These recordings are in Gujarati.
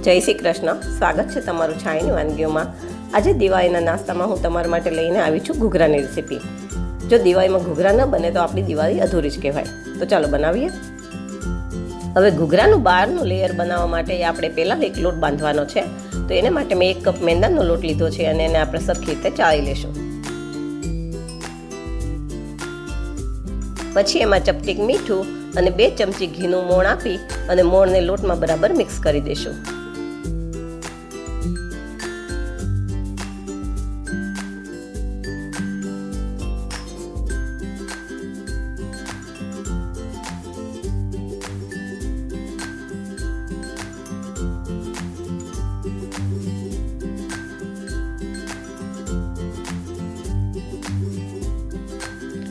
જય શ્રી કૃષ્ણ. સ્વાગત છે તમારું છાણીની વાનગીઓમાં. આજે દિવાળીના નાસ્તામાં હું તમારા માટે લઈને આવી છું ઘૂઘરાની રેસીપી. જો દિવાળીમાં ઘૂઘરા ન બને તો આપણી દિવાળી અધૂરી જ કહેવાય. તો ચાલો બનાવીએ. હવે ઘૂઘરાનું બહારનું લેયર બનાવવા માટે આપણે પહેલાં એક લોટ બાંધવાનો છે. તો એને માટે મેં 1 કપ મેંદાનો લોટ લીધો છે અને એને આપણે સરખી રીતે ચાળી લેશું. પછી એમાં ચપટીક મીઠું અને 2 ચમચી ઘીનું મોણ આપી અને મોણને લોટમાં બરાબર મિક્સ કરી દઈશું.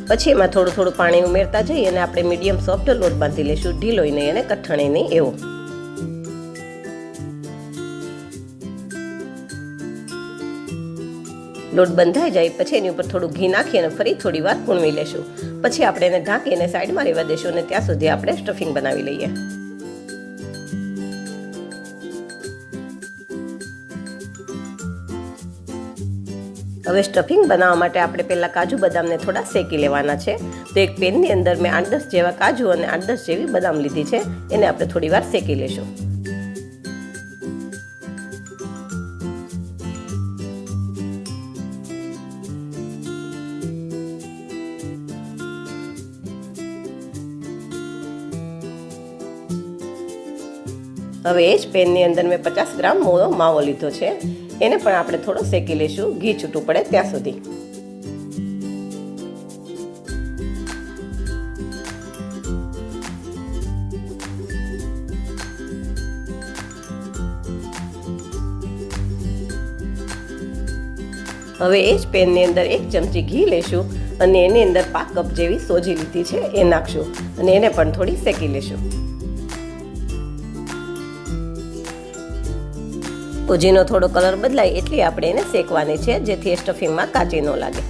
પછી એમાં થોડું થોડું પાણી ઉમેરતા જઈએ અને આપણે મીડિયમ સોફ્ટ લોટ બાંધી લઈશું, ઢીલોય નહીં અને કઠણે નહીં એવો. લોટ બંધાઈ જાય પછી એની ઉપર થોડું ઘી નાખી અને ફરી થોડી વાર કૂણવી લેશું. પછી આપણે એને ઢાંકીને સાઈડમાં રહેવા દેશું અને ત્યાં સુધી આપણે સ્ટફિંગ બનાવી લઈએ. હવે સ્ટફિંગ બનાવવા માટે આપણે પહેલાં કાજુ બદામને થોડા શેકી લેવાના છે. તો એક પેનની અંદર મેં 8-10 જેવા કાજુ અને 8-10 જેવી બદામ લીધી છે. એને આપણે થોડી વાર શેકી લેશું. હવે એ જ પેનની અંદર મેં 50 ગ્રામ મોળો માવો લીધો છે. એને પણ આપણે થોડો શેકી લઈશું, ઘી છૂટું પડે ત્યાં સુધી. હવે એ જ પેનની અંદર 1 ચમચી ઘી લઈશું અને એની અંદર 5 કપ જેવી સોજી લીધી છે એ નાખશું અને એને પણ થોડી શેકી લઈશું. સોજીનો થોડો કલર બદલાય એટલી આપણે એને શેકવાની છે, જેથી એ સ્ટફિંગમાં કાચી ન લાગે.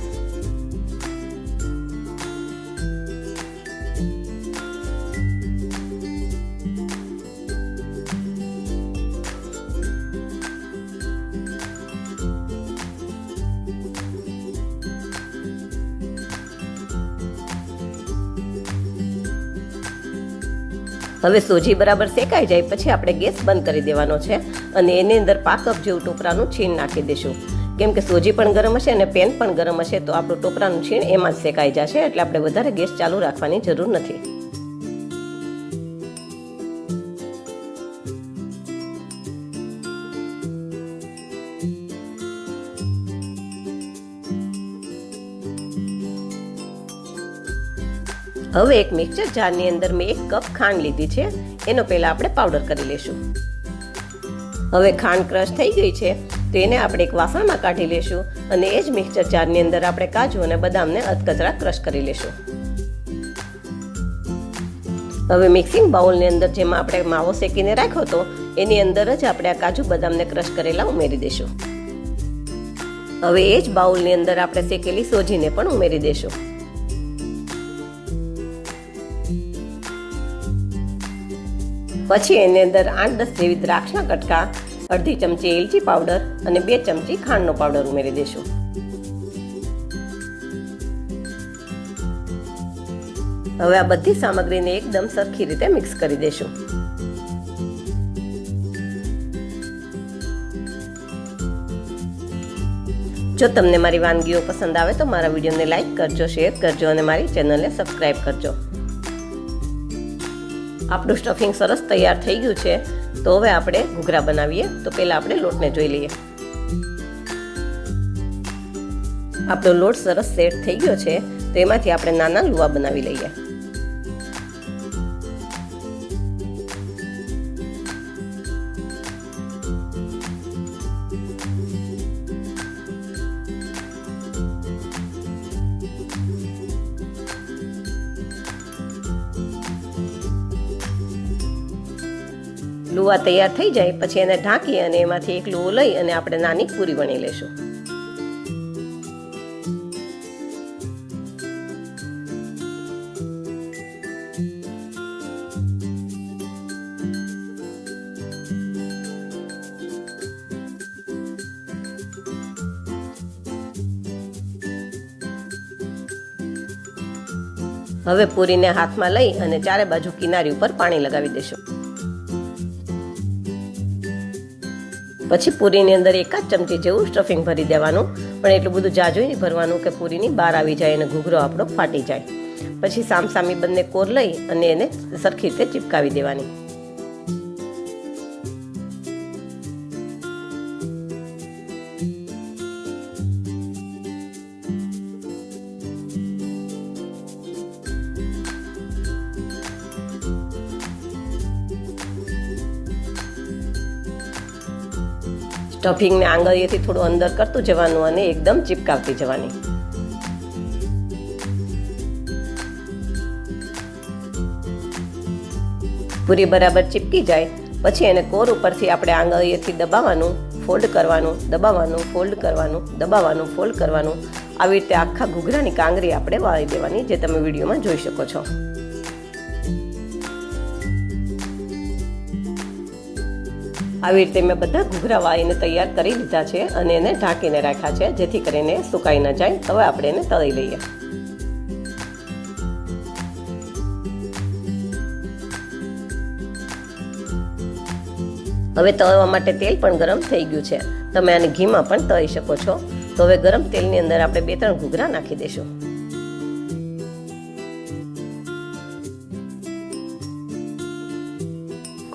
હવે સોજી બરાબર શેકાઈ જાય પછી આપણે ગેસ બંધ કરી દેવાનો છે અને એની અંદર 5 કપ જેવું ટોપરાનું છીણ નાખી દઈશું. કેમ કે સોજી પણ ગરમ હશે અને પેન પણ ગરમ હશે તો આપણું ટોપરાનું છીણ એમાં જ શેકાઈ જશે, એટલે આપણે વધારે ગેસ ચાલુ રાખવાની જરૂર નથી. હવે એક મિક્સર જારની અંદર મેં 1 કપ ખાંડ લીધી છે. એનો પહેલા આપણે પાવડર કરી લેશું. હવે ખાંડ ક્રશ થઈ ગઈ છે તો એને આપણે એક વાસણમાં કાઢી લેશું અને એ જ મિક્સર જારની અંદર આપણે કાજુ અને બદામને અધકચરા ક્રશ કરી લેશું. હવે મિક્સિંગ બાઉલની અંદર જેમાં આપણે માવો શેકીને રાખ્યો હતો એની અંદર જ આપણે આ કાજુ બદામને ક્રશ કરેલા ઉમેરી દઈશું. હવે એ જ બાઉલની અંદર આપણે શેકેલી સોજીને પણ ઉમેરી દઈશું. પછી એની અંદર 8-10 જેવી દ્રાક્ષના કટકા, અડધી ચમચી એલચી પાવડર અને 2 ચમચી ખાંડનો પાવડર ઉમેરી દઈશું. હવે આ બધી સામગ્રીને એકદમ સરખી રીતે મિક્સ કરી દઈશું. જો તમને મારી વાનગીઓ પસંદ આવે તો મારા વિડીયોને લાઈક કરજો, શેર કરજો અને મારી ચેનલને સબસ્ક્રાઈબ કરજો. આપણું સ્ટફિંગ સરસ તૈયાર થઈ ગયું છે. તો હવે આપણે ઘૂઘરા બનાવીએ. તો પહેલાં આપણે લોટને જોઈ લઈએ. આપણો લોટ સરસ સેટ થઈ ગયો છે તો એમાંથી આપણે નાના લુવા બનાવી લઈએ. લુવા તૈયાર થઈ જાય પછી એને ઢાંકી અને એમાંથી એક લુવો લઈ અને આપણે નાની પૂરી વણી લેશું. હવે પૂરીને હાથમાં લઈ અને ચારે બાજુ કિનારી ઉપર પાણી લગાવી દેશું. પછી પૂરીની અંદર 1 ચમચી જેવું સ્ટફિંગ ભરી દેવાનું, પણ એટલું બધું જાજુ નહીં ભરવાનું કે પૂરીની બહાર આવી જાય અને ઘૂઘરો આપણો ફાટી જાય. પછી સામસામી બંને કોર લઈ અને એને સરખી રીતે ચિપકાવી દેવાની. સ્ટફિંગને આંગળીએથી થોડું અંદર કરતું જવાનું અને એકદમ ચિપકાવતી જવાની. પૂરી બરાબર ચીપકી જાય પછી એને કોર ઉપરથી આપણે આંગળીએથી દબાવવાનું, ફોલ્ડ કરવાનું, દબાવવાનું, ફોલ્ડ કરવાનું, દબાવવાનું, ફોલ્ડ કરવાનું. આવી રીતે આખા ઘૂઘરાની કાંગરી આપણે વાળી દેવાની, જે તમે વિડીયોમાં જોઈ શકો છો. આવી રીતે મેં બધા ઘૂઘરા વાળીને તૈયાર કરી લીધા છે અને એને ઢાંકીને રાખ્યા છે, જેથી કરીને સુકાઈ ન જાય. હવે આપણે એને તળી લઈએ. હવે તળવા માટે તેલ પણ ગરમ થઈ ગયું છે. તમે આને ઘીમાં પણ તળી શકો છો. તો હવે ગરમ તેલની અંદર આપણે 2-3 ઘૂઘરા નાખી દઈશું.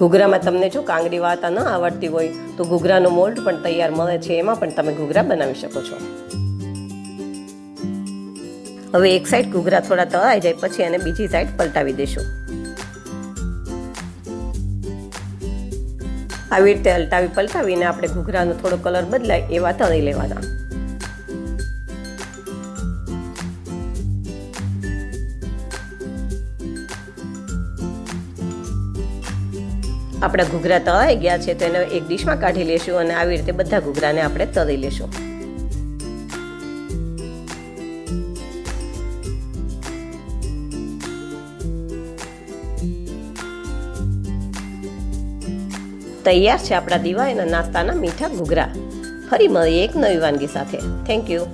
ઘૂઘરામાં તમને જો કાંગરી વાળતા ન આવડતી હોય તો ઘૂઘરાનો મોલ્ડ પણ તૈયાર મળે છે, એમાં પણ તમે ઘૂઘરા બનાવી શકો છો. હવે એક સાઈડ ઘૂઘરા થોડા તળાઈ જાય પછી એને બીજી સાઈડ પલટાવી દેશું. આવી રીતે હલટાવી પલટાવીને આપણે ઘૂઘરાનો થોડો કલર બદલાય એવા તળી લેવાના. આપણા ઘૂઘરા તળાઈ ગયા છે તો એને એક ડીશમાં કાઢી લેશું અને આવી રીતે બધા ઘૂઘરાને આપણે તળી લેશું. તૈયાર છે આપણા દિવાળીના નાસ્તાના મીઠા ઘૂઘરા. ફરી મળીએ એક નવી વાનગી સાથે. Thank you.